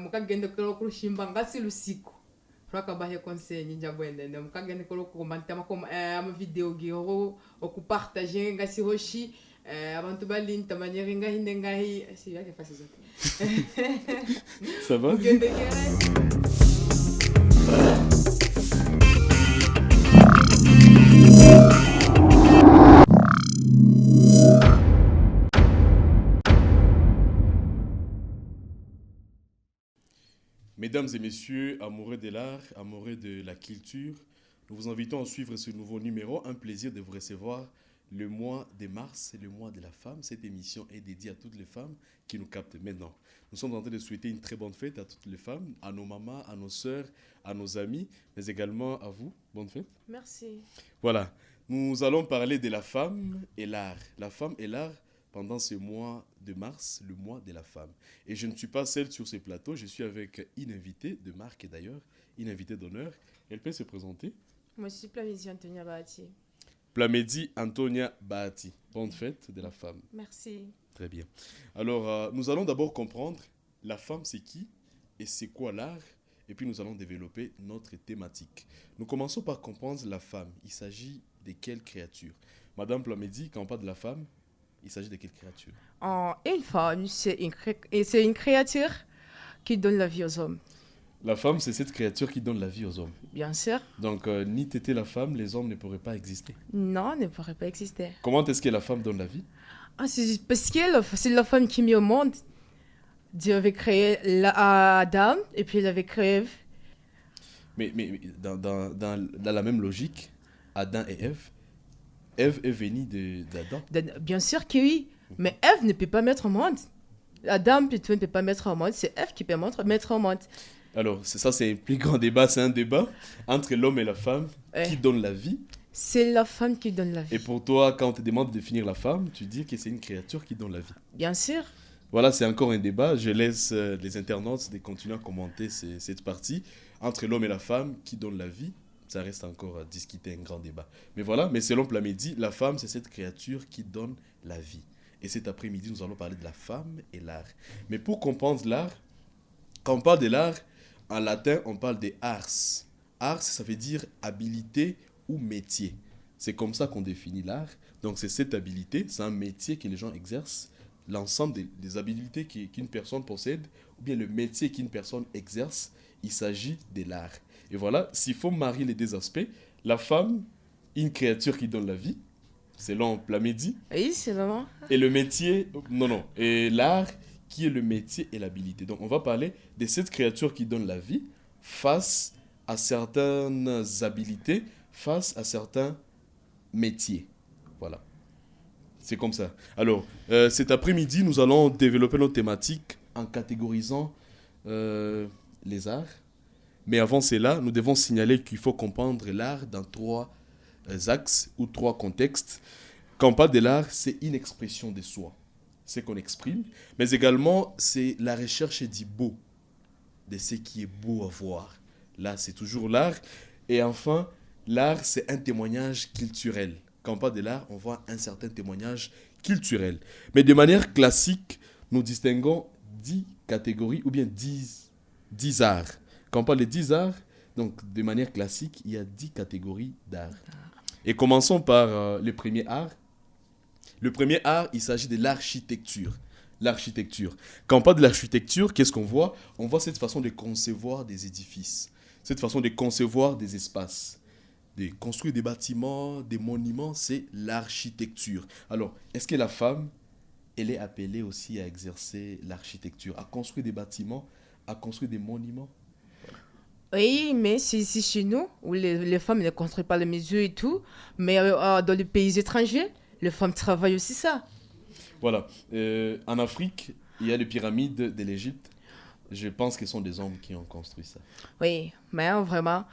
mukagenda kushimba ngasi lusiku twakabahe conseil njya bwende mukagenda kukomanta ama video giro okupartager ngasi hoshi abantu balinta manière ngahinde ngahi si yake fasi zote Ça va? Mesdames et messieurs, amoureux de l'art, amoureux de la culture, nous vous invitons à suivre ce nouveau numéro. Un plaisir de vous recevoir le mois de mars, c'est le mois de la femme. Cette émission est dédiée à toutes les femmes qui nous captent maintenant. Nous sommes en train de souhaiter une très bonne fête à toutes les femmes, à nos mamans, à nos sœurs, à nos amis, mais également à vous. Bonne fête. Merci. Voilà, nous allons parler de la femme et l'art. La femme et l'art pendant ce mois de mars, le mois de la femme. Et je ne suis pas seul sur ce plateau, je suis avec une invitée de marque d'ailleurs, une invitée d'honneur. Elle peut se présenter? Moi, je suis Plamedi Antonia Bahati. Plamedi Antonia Bahati. Bonne fête de la femme. Merci. Très bien. Alors, nous allons d'abord comprendre la femme c'est qui et c'est quoi l'art. Et puis nous allons développer notre thématique. Nous commençons par comprendre la femme. Il s'agit de quelle créature? Madame Plamedi, quand on parle de la femme, il s'agit de quelle créature? Une femme, c'est une créature qui donne la vie aux hommes. La femme, c'est cette créature qui donne la vie aux hommes. Bien sûr. Donc, ni t'étais la femme, les hommes ne pourraient pas exister. Non, ne pourrait pas exister. Comment est-ce que la femme donne la vie? C'est parce que c'est la femme qui est mise au monde. Dieu avait créé Adam et puis il avait créé Ève. Mais dans la même logique, Adam et Ève, Ève est venue d'Adam. Bien sûr que oui, mais Ève ne peut pas mettre au monde. Adam plutôt ne peut pas mettre au monde, c'est Ève qui peut mettre au monde. Alors, ça c'est un plus grand débat, c'est un débat entre l'homme et la femme qui donne la vie. C'est la femme qui donne la vie. Et pour toi, quand on te demande de définir la femme, tu dis que c'est une créature qui donne la vie. Bien sûr. Voilà, c'est encore un débat. Je laisse les internautes de continuer à commenter cette partie. Entre l'homme et la femme qui donne la vie, ça reste encore à discuter, un grand débat. Mais voilà, mais selon Plamedi, la femme, c'est cette créature qui donne la vie. Et cet après-midi, nous allons parler de la femme et l'art. Mais pour comprendre l'art, quand on parle de l'art, en latin, on parle de ars. Ars, ça veut dire habilité ou métier. C'est comme ça qu'on définit l'art. Donc, c'est cette habilité, c'est un métier que les gens exercent. L'ensemble des habilités qu'une personne possède, ou bien le métier qu'une personne exerce, il s'agit de l'art. Et voilà, s'il faut marier les deux aspects, la femme, une créature qui donne la vie, selon Plamedi. Oui, c'est vraiment. Et le métier, et l'art qui est le métier et l'habilité. Donc, on va parler de cette créature qui donne la vie face à certaines habilités, face à certains métiers. Voilà. C'est comme ça. Alors, cet après-midi, nous allons développer notre thématique en catégorisant les arts. Mais avant cela, nous devons signaler qu'il faut comprendre l'art dans trois axes ou trois contextes. Quand on parle de l'art, c'est une expression de soi, c'est qu'on exprime, mais également c'est la recherche du beau, de ce qui est beau à voir. Là, c'est toujours l'art. Et enfin, l'art, c'est un témoignage culturel. Quand on parle de l'art, on voit un certain témoignage culturel. Mais de manière classique, nous distinguons 10 catégories ou bien 10 arts. Quand on parle de 10 arts, donc de manière classique, il y a 10 catégories d'art. Et commençons par le premier art. Le premier art, il s'agit de l'architecture. L'architecture. Quand on parle de l'architecture, qu'est-ce qu'on voit? On voit cette façon de concevoir des édifices, cette façon de concevoir des espaces, de construire des bâtiments, des monuments, c'est l'architecture. Alors, est-ce que la femme, elle est appelée aussi à exercer l'architecture, à construire des bâtiments, à construire des monuments? Oui, mais c'est ici chez nous, où les femmes ne construisent pas les maisons et tout, mais dans les pays étrangers, les femmes travaillent aussi ça. Voilà. En Afrique, il y a les pyramides de l'Égypte. Je pense que ce sont des hommes qui ont construit ça. Oui, mais vraiment,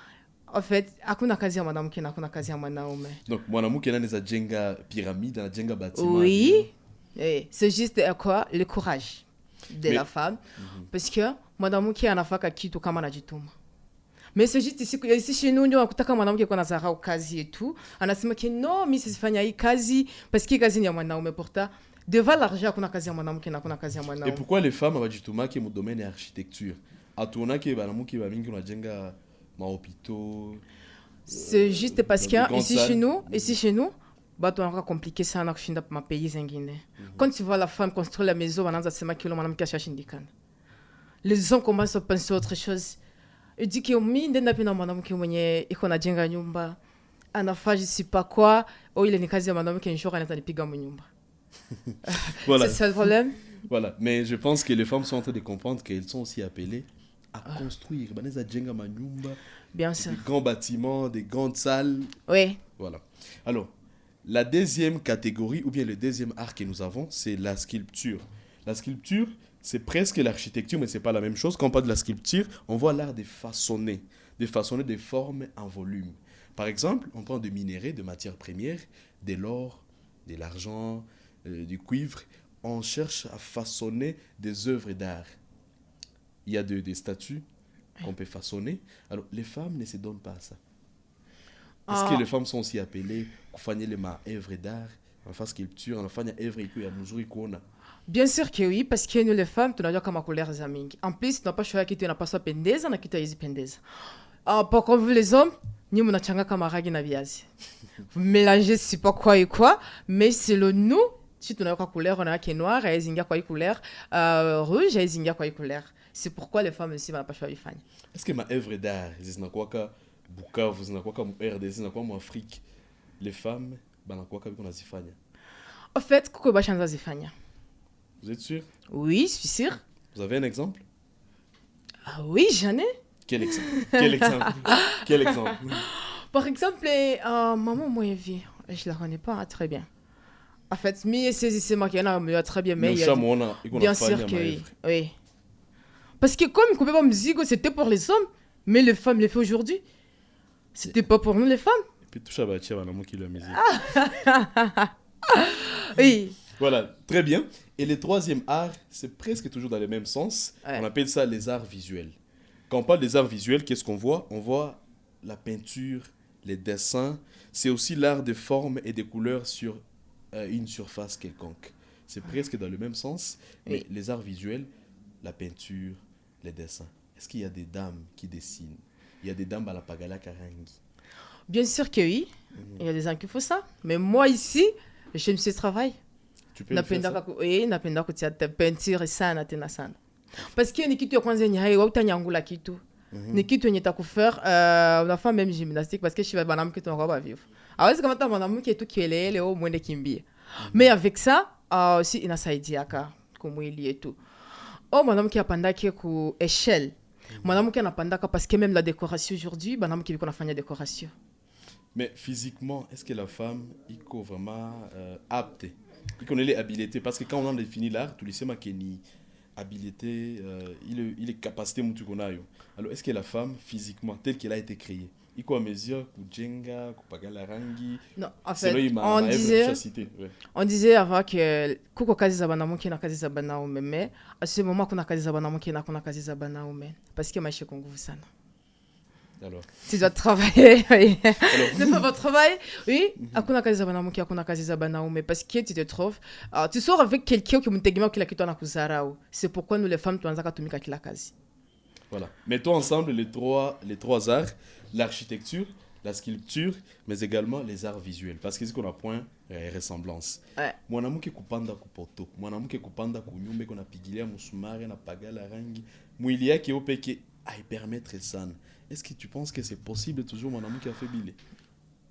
en fait, hakuna kazi ya mwanamke na hakuna kazi ya mwanaume. Donc, mwanamke anaweza jenga pyramide, anajenga bâtiment. Oui, c'est juste quoi? Le courage de la femme. Parce que mwanamke anafaka kitu kama anajituma. Mais c'est juste ici chez nous, ndio nakutaka mwanamke kwa nazarau kazi et tout. Anasema que non, mimi sifanya hii kazi parce que kazi ni ya mwanaume. Pourtant, devant l'argent, hakuna kazi ya mwanamke na hakuna kazi ya mwanaume. Et pourquoi les femmes abajituma qui mu domaine de l'architecture? Atunake banamuki bamingi unajenga mahôpitaux. C'est juste parce dans que des ici grandes chez nous, salles. ici chez nous, bah tu encore compliqué ça na kushinda ma pays zingine. Quand tu vois la femme construire la maison, wanaanza sema kilo mwanamke ashashindikana. Les hommes commencent à penser à autre chose. Il dit que mimi ndenda pina mwanamke mwenye iko na jenga nyumba. Anafaa je sais pas quoi, oh ile ni kazi ya mwanamke njoo anaweza nipiga mnyumba. Voilà. C'est ça le problème. Voilà. Mais je pense que les femmes sont en train de comprendre qu'elles sont aussi appelées à construire. Baneza jenga manyumba, Bien sûr. des grands bâtiments, des grandes salles. Oui. Voilà. Alors, la deuxième catégorie, ou bien le deuxième art que nous avons, c'est la sculpture. La sculpture, c'est presque l'architecture, mais ce n'est pas la même chose. Quand on parle de la sculpture, on voit l'art de façonner des formes en volume. Par exemple, on prend des minéraux, de matières premières, de l'or, de l'argent, du cuivre. On cherche à façonner des œuvres d'art. Il y a des statues qu'on peut façonner. Alors, les femmes ne se donnent pas à ça. Est-ce que les femmes sont aussi appelées pour faire les œuvres d'art, en faire sculpture, en faire des œuvres d'art? Bien sûr que oui, parce que nous les femmes, tunajua kama couleur za mingi. En plus, tunapaswa kitu inapaswa pendeza na kitu hizi pendeza. Pour comme vous les hommes, ni mnachanga kama ragi na viazi. Vous mélangez c'est pas quoi et quoi, mais selon nous, si tunajua kwa couleur on a qui est noire, et zingia kwa couleur rouge, et zingia kwa couleur. C'est pourquoi les femmes aussi wanapaswa ifanya. Est-ce que ma œuvre d'art, zinakuwa ka Bukavu, zinakuwa ka RDC, zinakuwa mu Afrique, les femmes banakuwa ka biko nazifanya? En fait, kuko bashanza zifanya. Vous êtes sûr? Oui, je suis sûre. Vous avez un exemple? Ah oui, j'en ai. Quel exemple? Quel exemple? Quel exemple? Par exemple, maman moi vie, je la connais pas très bien. En fait, mais c'est moi qui en a très bien, mais bien sûr que oui. Oui. Parce que comme couper pas musique, c'était pour les hommes, mais les femmes les font aujourd'hui. C'était pas pour nous les femmes. Et puis tout ça va tirer la qui la musique. Oui. Voilà, très bien. Et le troisième art, c'est presque toujours dans le même sens. Ouais. On appelle ça les arts visuels. Quand on parle des arts visuels, qu'est-ce qu'on voit? On voit la peinture, les dessins. C'est aussi l'art de forme et de couleurs sur une surface quelconque. C'est presque dans le même sens. Mais oui. Les arts visuels, la peinture, les dessins. Est-ce qu'il y a des dames qui dessinent? Il y a des dames à la pagala karangi? Bien sûr que oui. Il y a des gens qui font ça. Mais moi ici, j'aime ce travail. Tu peux faire ça? Oui, napenda kutia peinture sana tena sana. Parce que ni kitu ya kwanza yenye hai utanyangula kitu. Ni kitu yenye takuffaire unafanya même gymnastique parce que je vais banam kitu ngaba vivre. Hawezi kama ta mwanamke tu kielele au mwende kimbia. Mais avec ça aussi inasaidiaka kumwili yetu. Oh mwanamke apandake ku échelle. Mwanamke anapandaka parce que même la décoration aujourd'hui, mwanamke biko nafanya décoration. Mais physiquement, est-ce que la femme iko vraiment apte? Il connaît les habiletés parce que quand on a défini l'art, tu le sais ni habilité, il est capacité mutu konayo. Alors est-ce que la femme physiquement telle qu'elle a été créée, il quoi mesure kujenga, kupagala rangi? Non, en fait, on disait avant que kuko kazi za banamuke na kazi za banaume, mais à ce moment kuna kazi za banamuke na kuna kazi za banaume parce que maisha kwa nguvu sana. Alors. Tu dois travailler. Oui. Tu fais votre travail. Oui. Hakuna kazi za banamuke, hakuna kazi za banaume parce que tu te trouves tu sors avec quelqu'un qui mtegemea kila kitu anakuzarau. C'est pourquoi nous les femmes tuanza kutumika kila kazi. Voilà. Mettons ensemble les trois arts, l'architecture, la sculpture, mais également les arts visuels parce que c'est qu'on a point ressemblance. Mwanamke kupanda kupoto, mwanamke kupanda kunyumba kuna pigilia musumari na pagala rangi, mwili yake opeke aipermettre sana. Est-ce que tu penses que c'est possible toujours mwanamke affaibli?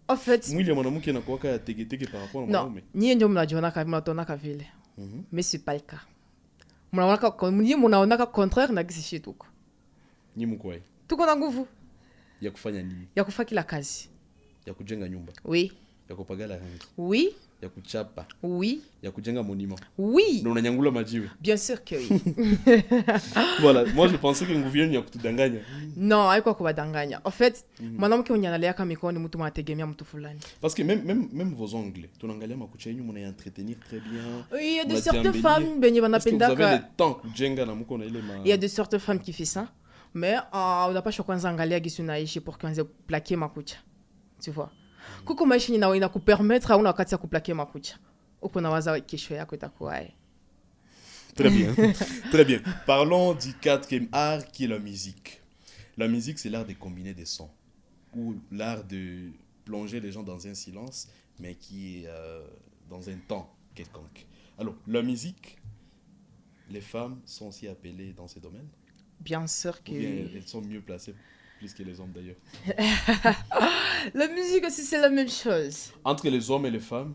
En fait, mwili mwanamke anakuwa ka tegetege par rapport à mwanaume. Ni ndio mnajiona kama vile. Mais c'est pas le cas. Mnaona contraire na kisi tuko. Ni mkwai. Tuko na nguvu. Ya kufanya nini? Ya kufanya kila kazi. Ya kujenga nyumba. Oui. Ya kupagala rangi. Oui. Ya kuchapa. Oui. Ya kujenga monument. Oui. Ndio unanyangula majiwe. Bien sûr que oui. Voilà, moi je pensais que nguvu yenu ya kutudanganya. Non, haiko kubadanganya. En fait, mwanamke mwenye analea kama mikono mtu mwategemea mtu fulani. Parce que même vos ongles, tunaangalia makucha yenu mna entretenir très bien. Oui, il y a de certaines femmes benye banapenda ka. Vous avez le temps kujenga na mko na ile ma. Il y a de certaines femmes qui font ça. Mais on n'a pas kwanza angalia gisu naishi pour kwanza plaquer makucha. Tu vois. Kuko maisha ina kupermettre au wakati ya kuplaquer makucha. Uko na waza kesho yako itakuwa. Très bien. Très bien. Parlons du quatrième art qui est la musique. La musique, c'est l'art de combiner des sons. Ou l'art de plonger les gens dans un silence, mais qui est dans un temps quelconque. Alors, la musique, les femmes sont aussi appelées dans ces domaines? Bien sûr que Ou bien oui. elles sont mieux placées, plus que les hommes d'ailleurs? La musique aussi, c'est la même chose. Entre les hommes et les femmes,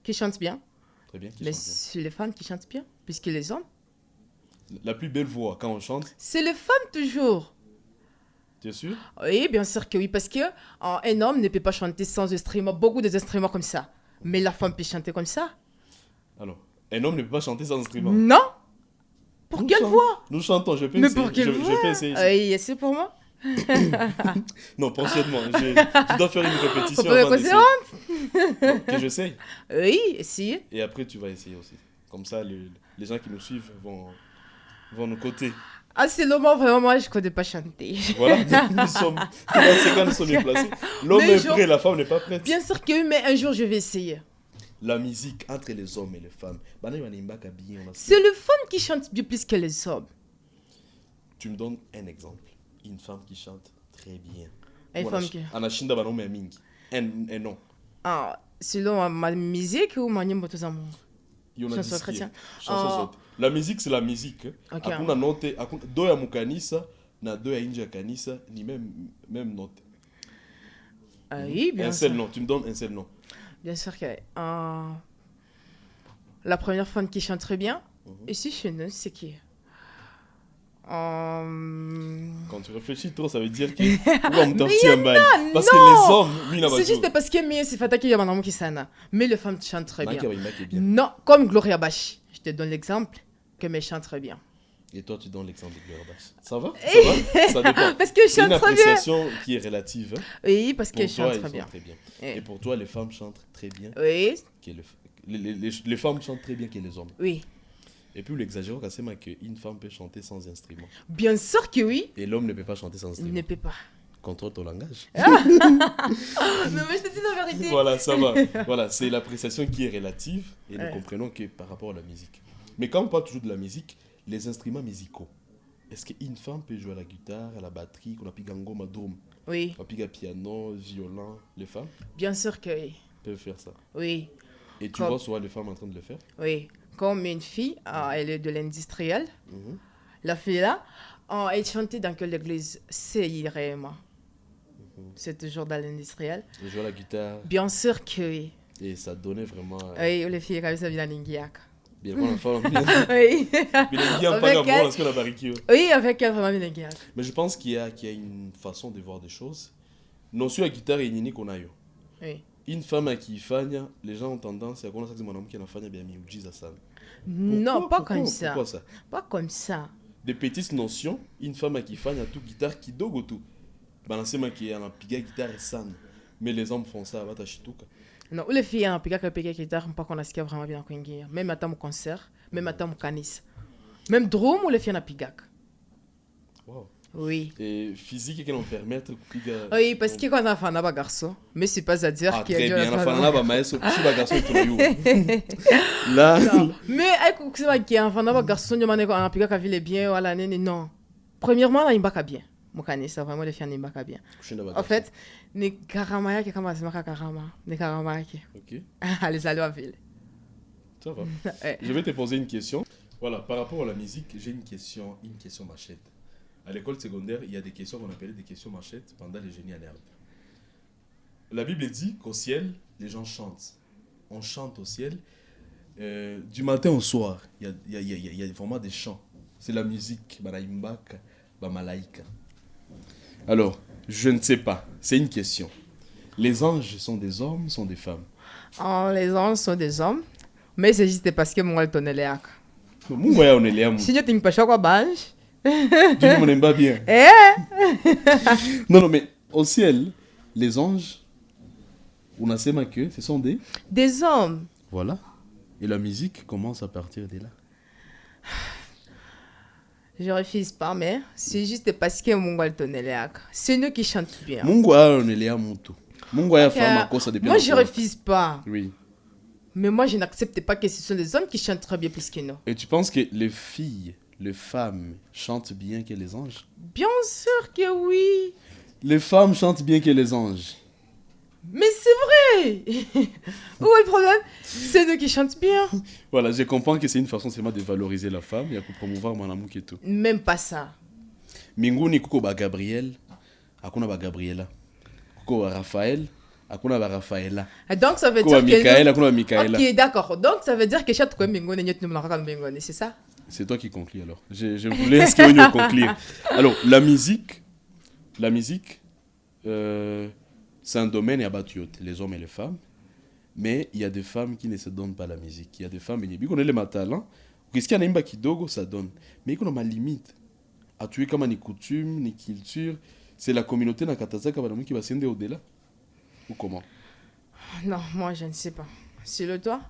Qui chantent bien, très bien, qui mais chantent bien. c'est les femmes qui chantent bien, puisque les hommes. La plus belle voix quand on chante, C'est les femmes toujours. tu es sûr? Oui, bien sûr que oui, parce que un homme ne peut pas chanter sans instrument, beaucoup d'instruments comme ça. Mais la femme peut chanter comme ça. Alors, un homme ne peut pas chanter sans instrument. Non. Pour Nous quelle chantons- voix? Nous chantons, je peux Mais essayer. pour quelle voix? Je peux essayer. Oui, c'est pour moi. Non, prochainement, je dois faire une répétition Faut pas avant me d'essayer. Non, que j'essaye. Oui, si. Et après, tu vas essayer aussi. Comme ça, les gens qui nous suivent vont nous coter. Ah, c'est le moment vraiment, moi, je connais pas chanter. Voilà, nous sommes, dans ces cas, nous sommes mieux placés. L'homme Mais est genre- prêt, la femme n'est pas prête. Bien sûr que oui, mais un jour, je vais essayer. La musique entre les hommes et les femmes. Bana Yanimbaka bien, on a- C'est les femmes qui chantent bien plus que les hommes. Tu me donnes un exemple. Une femme qui chante très bien. Une femme qui... Anashinda banaume ya mingi. Un nom. Ah, selon ma musique ou ma nyimbo tout ça, moi. Chanson chrétienne. Chanson Ah. zote. La musique c'est la musique. Ok. Hakuna note, do ya mukanisa na do ya nje ya kanisa ni même note. Ah oui, bien Un sûr. seul nom, tu me donnes un seul nom. Bien sûr que la première femme qui chante très bien, Mhm. ici chez nous, c'est qui? Quand tu réfléchis trop, ça veut dire que on me tortille un bal. Parce non. que les hommes, lui n'a pas C'est juste parce que Mie, c'est Fataki Yamanamo qui sana. Mais les femmes chantent très bien. bien. Non, comme Gloria Bashi. Je te donne l'exemple que mais chante très bien. Et toi, tu donnes l'exemple de Gloria Bash. Ça va? Ça va? Ça dépend. Parce que je C'est une chante très bien. appréciation qui est relative. Hein. Oui, parce Pour qu'elle toi, chante ils très sont bien. très bien. Eh. Et pour toi, les femmes chantent très bien. Oui, Que les femmes chantent très bien que les hommes. oui. Et puis, l'exagération, c'est qu'une femme peut chanter sans instrument. Bien sûr que oui. Et l'homme ne peut pas chanter sans Il instrument. ne peut pas. Contrôle ton langage. Mais moi, je te dis la vérité. Voilà, ça va. Voilà, c'est l'appréciation qui est relative. Et nous Ouais. comprenons que par rapport à la musique. Mais quand on parle toujours de la musique, les instruments musicaux. Est-ce qu'une femme peut jouer à la guitare, à la batterie, qu'on a pigango, madrum, Oui, on a piano, violon? Les femmes bien sûr que oui. peuvent faire ça. Oui, Et tu Comme- vois souvent les femmes en train de le faire. oui. Comme une fille, elle est de l'industriel. Mhm. La fille là, elle chantait dans quelle église? C'est vraiment. C'est toujours dans l'industriel. Elle jouait à la guitare Bien sûr que oui. et ça donnait vraiment. Oui, les filles, comme ça, bien ningiaka. Bien, quand la femme. Bien, Oui. bien, pas Avec grave, elle. parce que la barricade. Oui, avec elle, vraiment bien ningiaka. Mais je pense qu'il y a une façon de voir des choses. Non, sur la guitare, il y a qu'on a eu. Oui. Une femme à qui fanya, les gens ont tendance à connaître que mon homme qui a fanya bien miujiza sana. Non, pas Pourquoi- comme ça. Pourquoi ça? Pas comme ça. Des petites notions, une femme à qui fanya tout guitare qui dogo tout. Balancement qui est en piga guitare et sana. Mais les hommes font ça, bata shituka. Non, les filles, on peut pas guitare, pas qu'on a ce qu'il y a vraiment bien à même à mon concert, même à mon canis. Même drum ou les filles, on a pigak. Wow. Oui. Et physique qui nous permettre piga. Oui, parce que quand on a fait un garçon, mais c'est pas à dire Ah, qu'il très y a bien, la femme là, maestro, je suis pas garçon tout le Là, Non, mais écoute, c'est vrai qu'il y a un fan garçon, il y a un pigak à ville bien, voilà, non. Premièrement, on a une bac à bien. Mon canis, c'est vraiment les filles, on a une bac à bien. En fait, les karamaya qui commencent à karama, les karamaya qui. Ok, Les allo à ville. ça va. Ouais. Je vais te poser une question. Voilà, par rapport à la musique, j'ai une question machette. À l'école secondaire, il y a des questions qu'on appelait des questions machettes pendant les génies en herbe. La Bible dit qu'au ciel, les gens chantent. On chante au ciel. Du matin au soir, il y a vraiment des chants. C'est la musique. Baraimbaka, Bamalaïka. Alors, je ne sais pas. C'est une question. Les anges sont des hommes, sont des femmes? Les anges sont des hommes, mais c'est juste parce que moi, je tenais les actes. Mungu ya onelea mu. Si je t'ai pas choqué, bange. Dieu ne m'aime pas bien. Eh? Non, mais au ciel, les anges, on a sema que ce sont des... Des hommes. Voilà. Et la musique commence à partir de là. Je refuse pas, mais c'est juste parce que mon gars tenait les actes. C'est nous qui chantons bien. Mungu ya onelea mutu. Mungu ya Ok. fama kosa depuis Moi, je longtemps. refuse pas. Oui. Mais moi, je n'accepte pas que ce sont les hommes qui chantent très bien plus que nous. Et tu penses que les filles, les femmes chantent bien que les anges? Bien sûr que oui. Les femmes chantent bien que les anges. Mais c'est vrai. Où est le problème? C'est nous qui chantent bien. Voilà, je comprends que c'est une façon seulement de valoriser la femme et de promouvoir mon amour et tout. Même pas ça. Minguni kuko ba Gabriel, akuna ba Gabriela. Kuko ba Raphaël, akuna ba Raphaëla. Et donc ça veut Kuko ba dire que... Michael, akuna ba Michaela. Ok, d'accord. Donc ça veut dire que chaque fois Mingone, nous l'avons Mingone, c'est ça? C'est toi qui conclus alors. Je voulais est-ce qu'on y conclure. Alors, la musique, c'est un domaine abattu, les hommes et les femmes. Mais il y a des femmes qui ne se donnent pas la musique. Il y a des femmes, qui connaissent les talents. Qu'est-ce qu'il y a un kidogo, ça donne. Mais il y a ma limite. À tuer comme une coutume, une culture. C'est la communauté dans Katazaka qui va s'aider au-delà. Ou comment? Non, moi je ne sais pas. C'est le toi?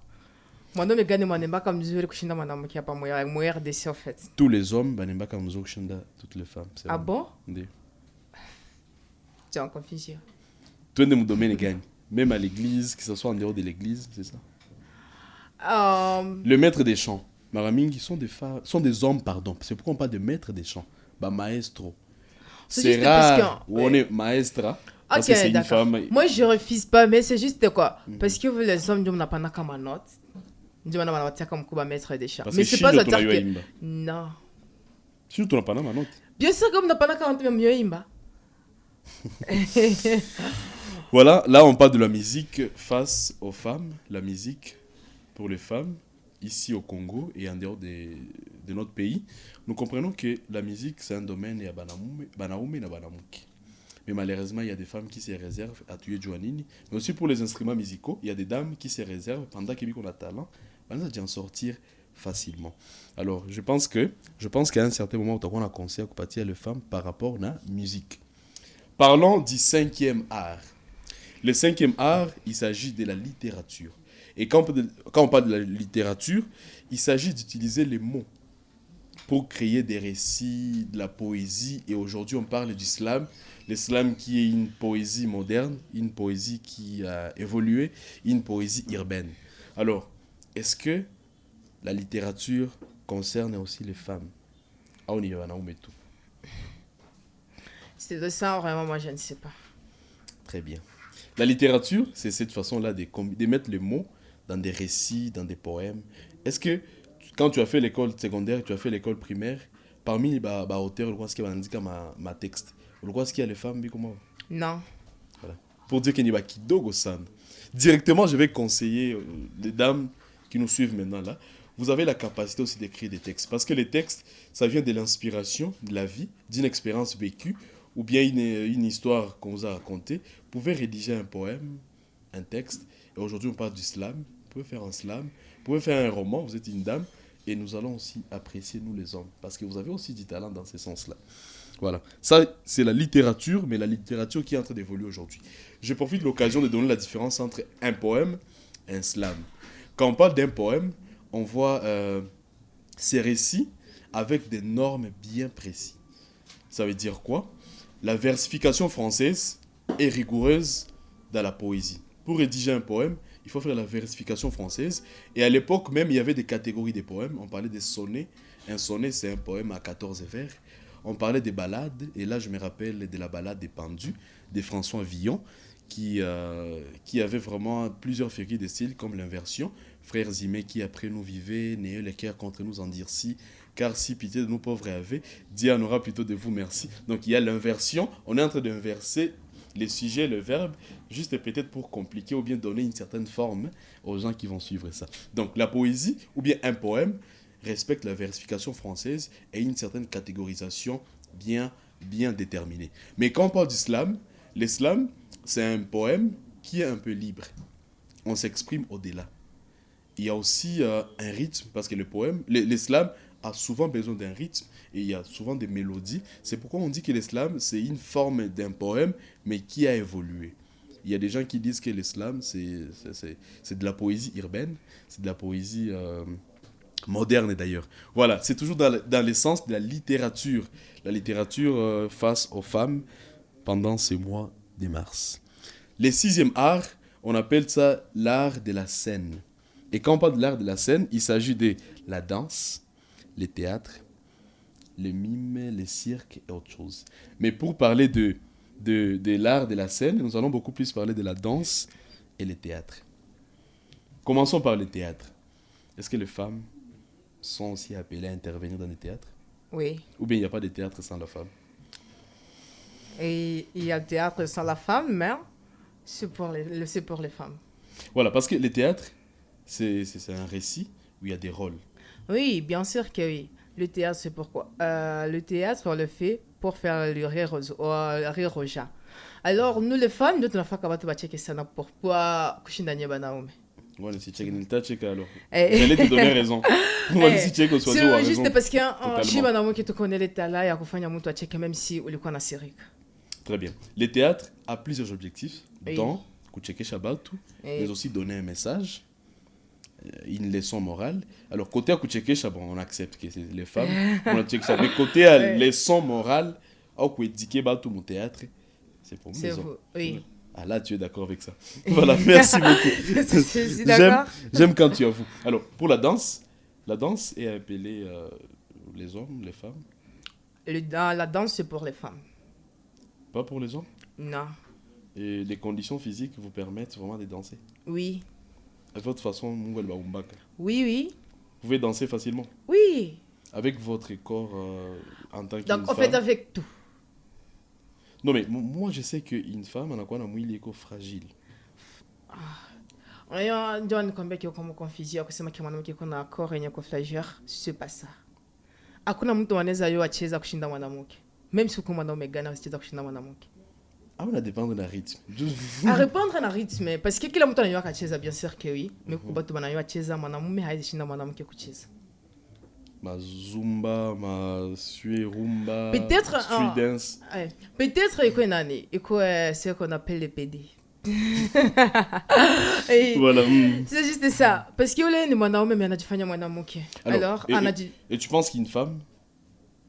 Moi, non, mais gars, moi, je n'aime pas comme je suis dans mon qui a pas moyen de en fait. Tous les hommes, n'aiment pas comme toutes les femmes. Ah vrai. bon? Oui. Tu es en confusion. Tout le domaine gagne. Même à l'église, que ce soit en dehors de l'église, c'est ça. Le maître des chants, Maramingi, sont des hommes, pardon. C'est pourquoi on parle de maître des chants. Bah, maestro. C'est rare où on est maestra. Parce que c'est une femme. Moi, je refuse pas, mais c'est juste quoi? Parce que vous, les hommes, nous n'avons pas comme note. Nous n'avons pas comme quoi maître des chants. Mais c'est pas à dire que... Non. Si tu n'as pas ma note. Bien sûr que nous n'avons pas comme mieux imba. Voilà, là on parle de la musique face aux femmes, la musique pour les femmes, ici au Congo et en dehors de notre pays. Nous comprenons que la musique c'est un domaine et à Banaume et à Banamuki. Mais malheureusement, il y a des femmes qui se réservent à tuer Joanini. Mais aussi pour les instruments musicaux, il y a des dames qui se réservent pendant qu'on a talent, on a d'en sortir facilement. Alors, je pense qu'à un certain moment, on a conseillé à partir les femmes par rapport à la musique. Parlons du 5e art. Le 5e art, il s'agit de la littérature. Et quand on parle de la littérature, il s'agit d'utiliser les mots pour créer des récits, de la poésie. Et aujourd'hui, on parle du slam. Le slam qui est une poésie moderne, une poésie qui a évolué, une poésie urbaine. Alors, est-ce que la littérature concerne aussi les femmes? Ah, on y va, on met tout. C'est de ça, vraiment, moi, je ne sais pas. Très bien. La littérature, c'est cette façon-là de mettre les mots dans des récits, dans des poèmes. Est-ce que, quand tu as fait l'école secondaire, tu as fait l'école primaire, parmi les auteurs, le quoi ce qui va indiquer ma texte, le quoi ce qu'il y a les femmes, comment? Non. Voilà. Pour dire qu'il n'y a pas Kidogo-san. Directement, je vais conseiller les dames qui nous suivent maintenant là. Vous avez la capacité aussi d'écrire des textes. Parce que les textes, ça vient de l'inspiration, de la vie, d'une expérience vécue, ou bien une histoire qu'on vous a racontée. Vous pouvez rédiger un poème, un texte. Et aujourd'hui, on parle du slam. Vous pouvez faire un slam. Vous pouvez faire un roman. Vous êtes une dame. Et nous allons aussi apprécier, nous les hommes. Parce que vous avez aussi du talent dans ce sens-là. Voilà. Ça, c'est la littérature, mais la littérature qui est en train d'évoluer aujourd'hui. Je profite de l'occasion de donner la différence entre un poème et un slam. Quand on parle d'un poème, on voit ces récits avec des normes bien précises. Ça veut dire quoi? La versification française est rigoureuse dans la poésie. Pour rédiger un poème, il faut faire la versification française. Et à l'époque même, il y avait des catégories de poèmes. On parlait des sonnets. Un sonnet, c'est un poème à 14 vers. On parlait des ballades. Et là, je me rappelle de la ballade des pendus de François Villon, qui avait vraiment plusieurs figures de style, comme l'inversion. Frères Zimé qui après nous vivaient, n'ayez le cœur contre nous en dire si, car si pitié de nous pauvres avez, Dieu en aura plutôt de vous merci. Donc il y a l'inversion, on est en train d'inverser les sujets, le verbe, juste peut-être pour compliquer ou bien donner une certaine forme aux gens qui vont suivre ça. Donc la poésie ou bien un poème respecte la versification française et une certaine catégorisation bien déterminée. Mais quand on parle du slam, l'islam, c'est un poème qui est un peu libre. On s'exprime au-delà. Il y a aussi un rythme, parce que le poème, l'islam a souvent besoin d'un rythme et il y a souvent des mélodies. C'est pourquoi on dit que l'islam, c'est une forme d'un poème, mais qui a évolué. Il y a des gens qui disent que l'islam, c'est de la poésie urbaine, c'est de la poésie moderne d'ailleurs. Voilà, c'est toujours dans l'essence de la littérature face aux femmes pendant ces mois de mars. Le 6e art, on appelle ça l'art de la scène. Et quand on parle de l'art de la scène, il s'agit de la danse, les théâtres, le mime, les cirques et autre chose. Mais pour parler de l'art de la scène, nous allons beaucoup plus parler de la danse et les théâtres. Commençons par le théâtre. Est-ce que les femmes sont aussi appelées à intervenir dans les théâtres? Oui. Ou bien il n'y a pas de théâtre sans la femme? Et il y a le théâtre sans la femme, mais c'est pour les femmes. Voilà, parce que le théâtre, c'est un récit où il y a des rôles. Oui, bien sûr que oui. Le théâtre, c'est pourquoi. Le théâtre, on le fait pour faire le rire aux gens. Alors, nous, les femmes, nous, on va checker ça pour kushinda banaume. Voilà, si tu check alors. Eh. J'allais te donner raison. Voilà, si check au soit C'est juste raison. parce que je suis Totalement. qui te connaît l'état là, il y a kufanya mtu acheke même si ulikuwa na sirika. Très bien. Le théâtre a plusieurs objectifs, Oui. dont kucheker Shabatu, Oui. mais aussi donner un message, une leçon morale. Alors, côté à kucheker bon, on accepte que c'est les femmes. On a checké mais côté à Oui. leçon morale, au kuédiquer Batu mon théâtre, c'est pour C'est les hommes. vous. Oui. Ah là, tu es d'accord avec ça. Voilà, merci beaucoup. Je suis d'accord. J'aime quand tu avoues. Alors, pour la danse est appelée les hommes, les femmes, Dans la danse, c'est pour les femmes. pas pour les hommes. Non. Et les conditions physiques vous permettent vraiment de danser. Oui. De votre façon, Mouvel Baumbaka. Oui, oui. Vous pouvez danser facilement Oui. avec votre corps en tant qu'une Donc, en femme. fait, avec tout. Non, mais moi, je sais qu'une femme, elle a quoi, elle est fragile. Ndio nikwambia kiko kama confusion kusema kama mwanamke kuna corps yenye kuflageur, c'est pas ça. Hakuna mtu anaweza yo acheza kushinda mwanamke. Même si kuna mwanaume gani anacheza kushinda mwanamke. Ah, on a dépendre de la rythme. À répondre na rythme parce que kila mtu anajua kucheza bien sûr que oui, mais kwa watu wanajua kucheza mwanamume hawezi shinda mwanamke kucheza. Ma zumba, ma sue rumba, Peut-être street dance. Peut-être iko nani, iko ce qu'on appelle les PD. Et Voilà. c'est juste ça parce que yule ni mwanaume mais anajifanya mwanamke. Alors et tu penses qu'une femme,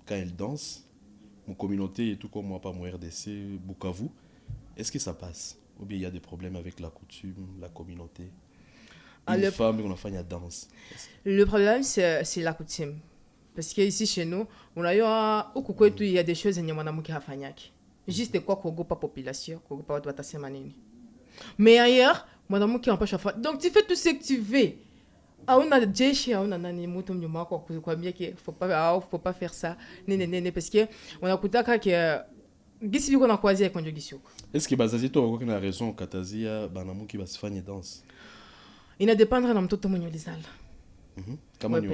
quand elle danse, mon communauté et tout comme moi, pas mon RDC, Bukavu, est-ce que ça passe? Ou bien il y a des problèmes avec la coutume, la communauté? Une femme, on a fait une danse. Le problème, c'est la coutume. Parce qu'ici, chez nous, on a eu il y a des choses que mwanamke hafanyaki. Juste quoi kuogopa population, kuogopa watu watasema nini. Mais ailleurs, mwanamke anapaswa faire. Donc tu fais tout ce que tu veux. Hauna jeshi, hauna nani mtu mnyuma wako kukwambia que faut pas faire ça. Nene parce que on akutaka que gisi biko na kwazia konjo gisi uko. Est-ce que bazazi to wako na raison katazia banamuki basifanye danse? Ina dépendre na mtoto mwenye ulizala. Kama ni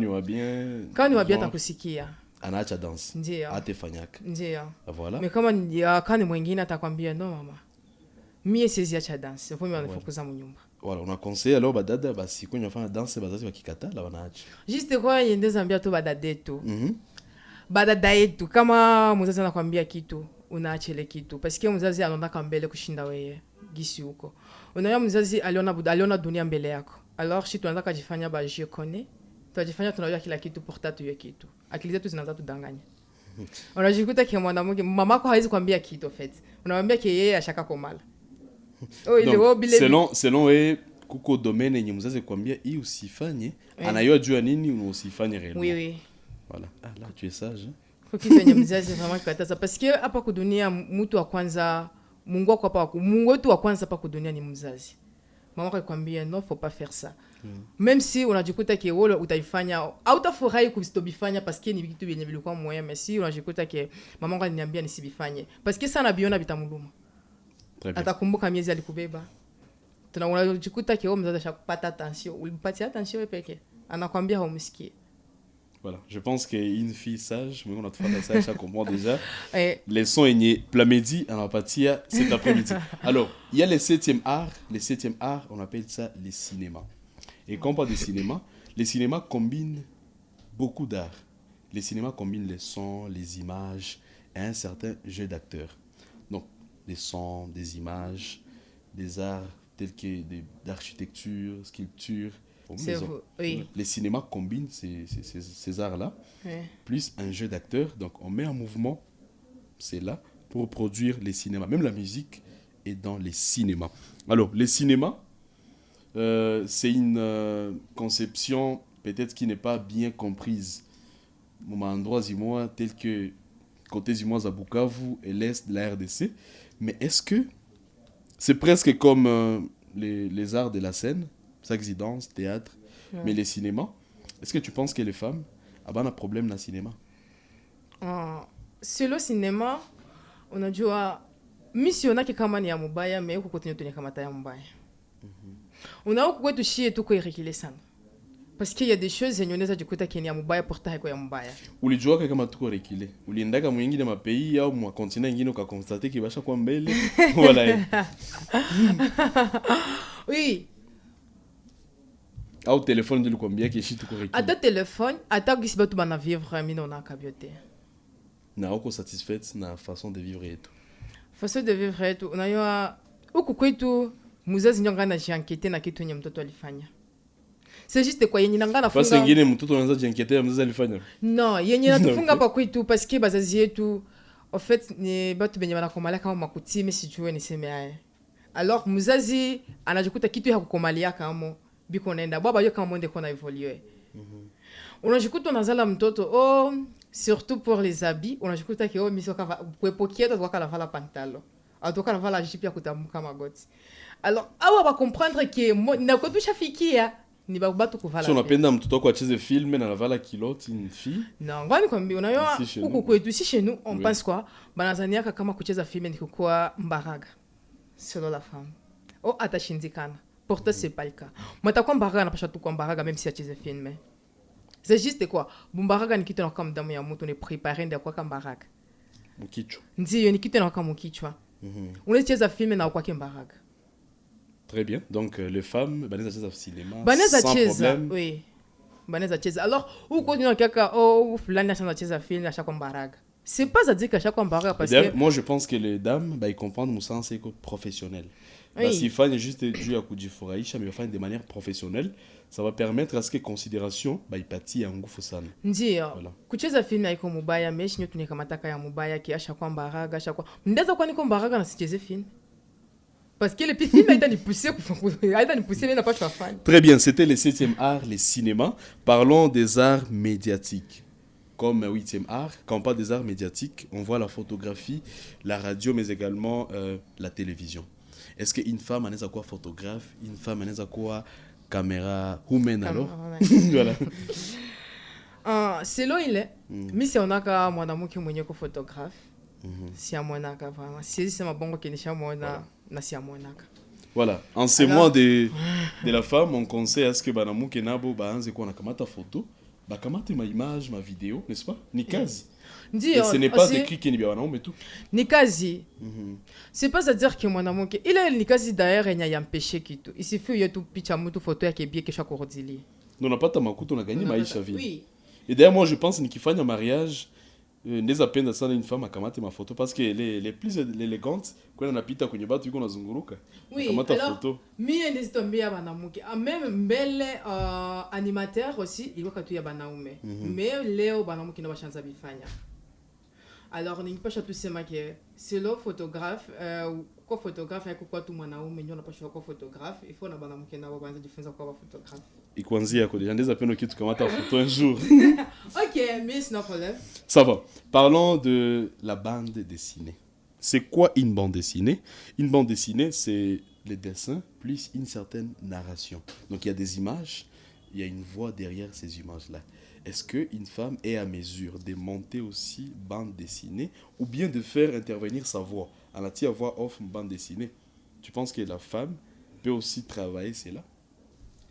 wa bien. Kama ni wa bien atakusikia. Anaacha danse. Ndio. Atefanyaka. Ndio. Voilà. Mais kama ni mwingine atakwambia no mama. Mie siwezi acha danse. Faut mimi anafukuza mnyumba. Voilà, on a conseillé alors badada basi kwenye wafanya danse bazazi wakikatala wanaacha. Juste kwa yende zambia tu badada yetu. Badada yetu kama mzazi anakwambia kitu unaacha ile kitu parce que mzazi anaona mbele kushinda wewe gisi huko. Unaona mzazi aliona dunia mbele yako. Alors si tunaanza kujifanya ba je connais, tunajifanya tunajua kila kitu pour tatu hiyo kitu. Akili zetu zinaanza tudanganya. Unajikuta kama mwanamke mamako hawezi kwambia kitu en fait. Unamwambia que yeye ashaka komala. Donc, selon kuko domaine yenye mzazi kwambia hii usifanye, anayua jua nini usifanye réellement. Oui oui. Voilà. Ah là tu es sage. Kwa kitu yenye mzazi vraiment kataza parce que hapa kudunia mtu wa kwanza Mungu wako hapa Mungu wetu wa kwanza hapa kudunia ni mzazi. Mama akwambia non faut pas faire ça. Même si unajikuta que wewe utaifanya hautafurahi kustobifanya parce que ni vitu vyenye vilikuwa moyo mais si unajikuta que mama yangu aliniambia nisibifanye parce que sana biona bitamuluma. Atakumbuka miezi alikubeba. Unajikuta que wewe mzazi ashakupata attention, ulimpatia attention peke. Anakwambia haumsikie. Voilà, je pense qu'une fille sage, mais on a fait ça, ça comprend déjà. Les sons est plamedi en apathia cet après-midi. Alors, il y a le 7e art. Le 7e art, on appelle ça le cinéma. Et quand on parle de cinéma, le cinéma combine beaucoup d'art. Le cinéma combine les sons, les images et un certain jeu d'acteurs. Donc, des sons, des images, des arts tels que d'architecture, sculpture. Oui. Les cinémas combinent ces arts-là, plus un jeu d'acteurs. Donc, on met en mouvement, c'est là, pour produire les cinémas. Même la musique est dans les cinémas. Alors, les cinémas c'est une conception peut-être qui n'est pas bien comprise. Mon endroit, moi, tel que côté Zimois à Bukavu et l'est de la RDC. Mais est-ce que c'est presque comme les arts de la scène, sax danse, théâtre, mais les cinémas? Est-ce que tu penses que les femmes ont un problème dans le cinéma? Sur le cinéma, on a dit mission qui kama ni ya mubaya mais uko kote nyoto kamata ya mubaya. On a uko kwetu shie tuko irekile sana. Parce qu'il y a des choses zenye du kuta kenya mubaya pourtant iko ya mubaya. Ulijua kama tuko rekile. Uliendaka mwingine mapays au mwa continent ingine ukakonstate kibasha kwa mbele. Voilà. Oui. Au téléphone de l'ukwambia keshi tuko rekile. Ata téléphone, ata gisi batu bana vivre mino na kabiote. Na uko satisfaite na façon de vivre et tout. Façon de vivre et tout. On a yo uko kwetu muzazi nyonga na jiankete na kitu nye mtoto alifanya. C'est juste quoi yenye nangana funga. Parce ngine mtoto anaanza jiankete ya mzazi alifanya. Non, yenye natufunga pa kwetu parce que bazazi yetu en fait ni batu benye banakomala kama makuti mais sijue niseme haya. Alors muzazi anajikuta kitu ya kukomalia kama biko nenda baba yo kama monde kona évoluer. Unajikuta unazala mtoto surtout pour les habits, unajikuta que miso kava kuepokia to kwa vala pantalo. Atoka vala jipi ya kutamuka magoti. Alors awa ba comprendre que na ko tusha fikia ni ba batu kuvala. Si unapenda mtoto wako acheze film na anavala kilote une fille? Non, ngani kwambia unayoa huko kwetu si chez nous on pense quoi banazania kama kucheza film ni kwa mbaraga. Selon la femme. Atashindikana. Pourtant c'est pas le cas. Matakuwa mbaraga na pasha tu kwa mbaraga même si acheze film. C'est juste quoi bumbaraga ni kitu na kama damu ya mtu ni préparer ndio kwa mbaraga. Mkichwa. Ndio ni kitu na kama mkichwa. Unacheza film na kwa mbaraga. Très bien. Donc les femmes baneza cheza cinéma baneza sans cheza, problème. oui. Baneza cheza. Alors uko ni kaka fulani anacheza cheza film na chaque mbaraga. C'est pas à dire qu'à chaque mbaraga parce que moi je pense que les dames ils comprennent mon sens c'est professionnel. Oui. Si fanya juste dû à kujifurahisha mais fanya de manière professionnelle, ça va permettre à ce que considération ipati ya nguvu sana. Ndio. Voilà. Kucheza film haiko mubaya, mais shinyo tunekamataka ya mubaya kiasha kwa mbaraga, asha kwa. Ndeza kwa niko mbaraga na sicheze film. Parce que le film a été poussé, mais n'a pas choisi fan. Très bien, c'était le 7e art, le cinéma. Parlons des arts médiatiques. Comme 8e art, quand on parle des arts médiatiques, on voit la photographie, la radio, mais également la télévision. Est-ce qu'une femme en est à quoi photographe, une femme en est à quoi caméra humaine alors? Voilà. C'est là il est. Mais si on a qu'à mwanamke mwenye ko photographe, si à mwanaka vraiment. Si c'est ma bongo kenisha mwana na si à mwanaka. Voilà, en ces mois de la femme, on conseille à ce que banamuke nabo baanze kwa nakamata photo, bakamate ma image, ma vidéo, n'est-ce pas? Ni kazi. Et ce n'est pas écrit qu'il y a mais tout. Ni kazi. C'est pas à dire que mwanamke il est ni kazi d'ailleurs il y a empêché kitu. Il suffit y a tout picha mutu photo yake bien kesha korodili. Non, on n'a pas ta makuto, on a gagné maisha vie. Oui. Et d'ailleurs moi je pense ni kifanya mariage neza penda sana une femme akamate ma photo parce que les plus élégantes quand on a pita kwenye batu yuko nazunguruka. Oui, akamata alors, photo. Mie nesitombe banamuke. Même mbele animateur aussi, il y a banaume. Mais leo banamuke na bashanza bifanya. Alors ni pasha tu sema que c'est le photographe quoi photographe et quoi tout mwanaume ndio napasha kwa photographe, il faut na banamuke na baanza jifunza kwa photographe. Ikwanzia ko déjà ndeza peno kitu kamata photo un jour. OK, mais c'est pas problème. Ça va. Parlons de la bande dessinée. C'est quoi une bande dessinée? Une bande dessinée, c'est les dessins plus une certaine narration. Donc il y a des images, il y a une voix derrière ces images-là. Est-ce qu'une femme est à mesure de monter aussi bande dessinée ou bien de faire intervenir sa voix? En la voix off une bande dessinée. Tu penses que la femme peut aussi travailler cela?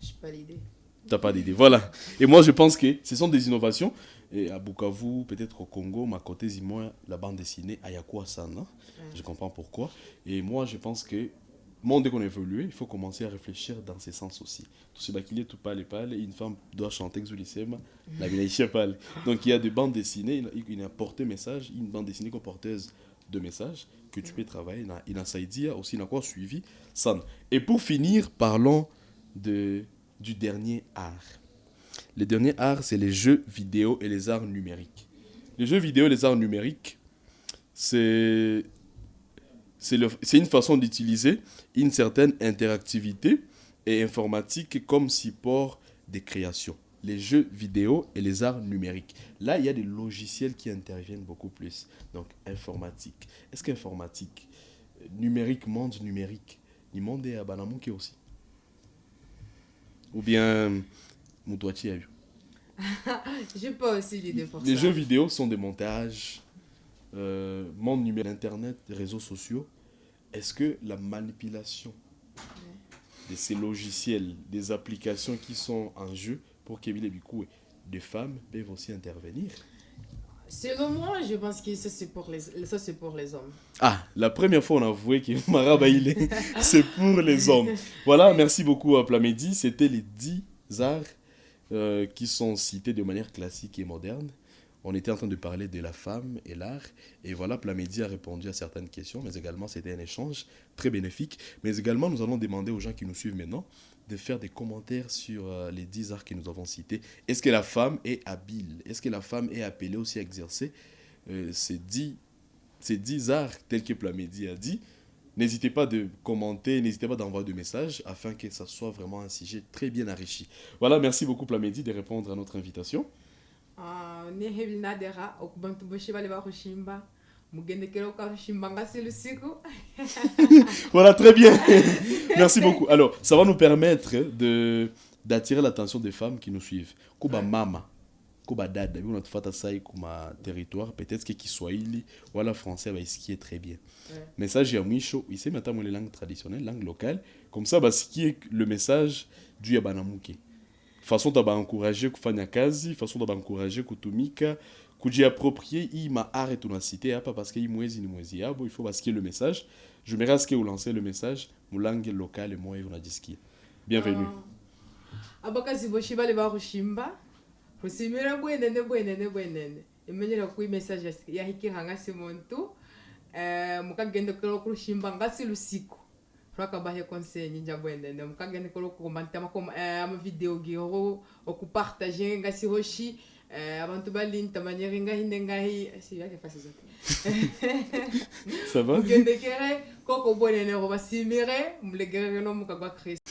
Je n'ai pas l'idée. Tu n'as pas d'idée. Voilà. Et moi, je pense que ce sont des innovations. Et à Bukavu, peut-être au Congo, ma côté, moi, la bande dessinée, à Yakoua Sana. Je comprends pourquoi. Et moi, je pense que, monde qu'on évolue, il faut commencer à réfléchir dans ce sens aussi. Tout ce qui est tout parle, une femme doit chanter Xulisema, la vieille parle. Donc, il y a des bandes dessinées, il y a un porte-message, une bande dessinée comme porteuse de messages que tu peux travailler. Il y a Saïdia aussi, il y a quoi suivi. San. Et pour finir, parlons du dernier art. Le dernier art, c'est les jeux vidéo et les arts numériques. Les jeux vidéo et les arts numériques, c'est une façon d'utiliser une certaine interactivité et informatique comme support de création. Les jeux vidéo et les arts numériques. Là, il y a des logiciels qui interviennent beaucoup plus. Donc, informatique. Est-ce qu'informatique, numérique, monde numérique, il monde est à Banamuke aussi? Ou bien, Moutouachi a eu. J'ai pas aussi l'idée pour Les ça. jeux vidéo sont des montages, monde numérique, internet, réseaux sociaux. Est-ce que la manipulation de ces logiciels, des applications qui sont en jeu pour Kevin Bikou, des femmes peuvent aussi intervenir? Selon moi, je pense que ça, c'est pour les hommes. Ah, la première fois on a avoué que Marabaïlé, c'est pour les hommes. Voilà, merci beaucoup à Plamedi. C'était les 10 arts qui sont cités de manière classique et moderne. On était en train de parler de la femme et l'art. Et voilà, Plamedi a répondu à certaines questions, mais également c'était un échange très bénéfique. Mais également, nous allons demander aux gens qui nous suivent maintenant de faire des commentaires sur les 10 arts que nous avons cités. Est-ce que la femme est habile? Est-ce que la femme est appelée aussi à exercer ces 10 arts tels que Plamedi a dit? N'hésitez pas de commenter, n'hésitez pas d'envoyer des messages afin que ça soit vraiment un sujet très bien enrichi. Voilà, merci beaucoup Plamedi de répondre à notre invitation. Nehevinadera okubantu boshi bale bakushimba mugendekera ukarushimba ngasi lusiku. Voilà, très bien. Merci beaucoup. Alors, ça va nous permettre d'attirer l'attention des femmes qui nous suivent. Kuba mama, kuba dada, on a fait ça comme territoire, peut-être que Kiswahili ou la français va skier très bien. Message à Mwisho, ici maintenant les langues traditionnelles, langue locale, comme ça va skier le message du Yabanamuke. Façon de encourager kufanya kazi, façon de encourager kutumika, kujiapproprier ima art et tonacité, pas parce qu'il mwezi ni mwezi yabo, il faut basquer le message. Je me reste que vous lancez le message, mon langue locale et moi et vous la disquez. Bienvenue. Abakazi boshi bale bakushimba. Kusimira bwenene. Imenyera ku message ya hiki hangasi muntu. Mukagenda kurushimba ngasi lusiku. Rakabahe conseil njya bwenene mukagenda kukomanta ama video giro okupartager ngasi hoshi abantu balinta manière ngahi si yake fasi zote. Ça va? Gendekere koko bwenene ro basimire mlegere no mukagwa Christ.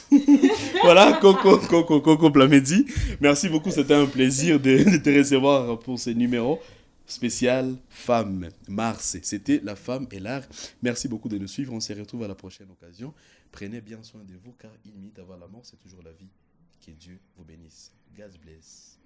Voilà, Coco Plamedi. Merci beaucoup, c'était un plaisir de te recevoir pour ce numéro spécial Femmes Mars. C'était la femme et l'art. Merci beaucoup de nous suivre. On se retrouve à la prochaine occasion. Prenez bien soin de vous car il limite avant la mort, c'est toujours la vie. Que Dieu vous bénisse. God bless.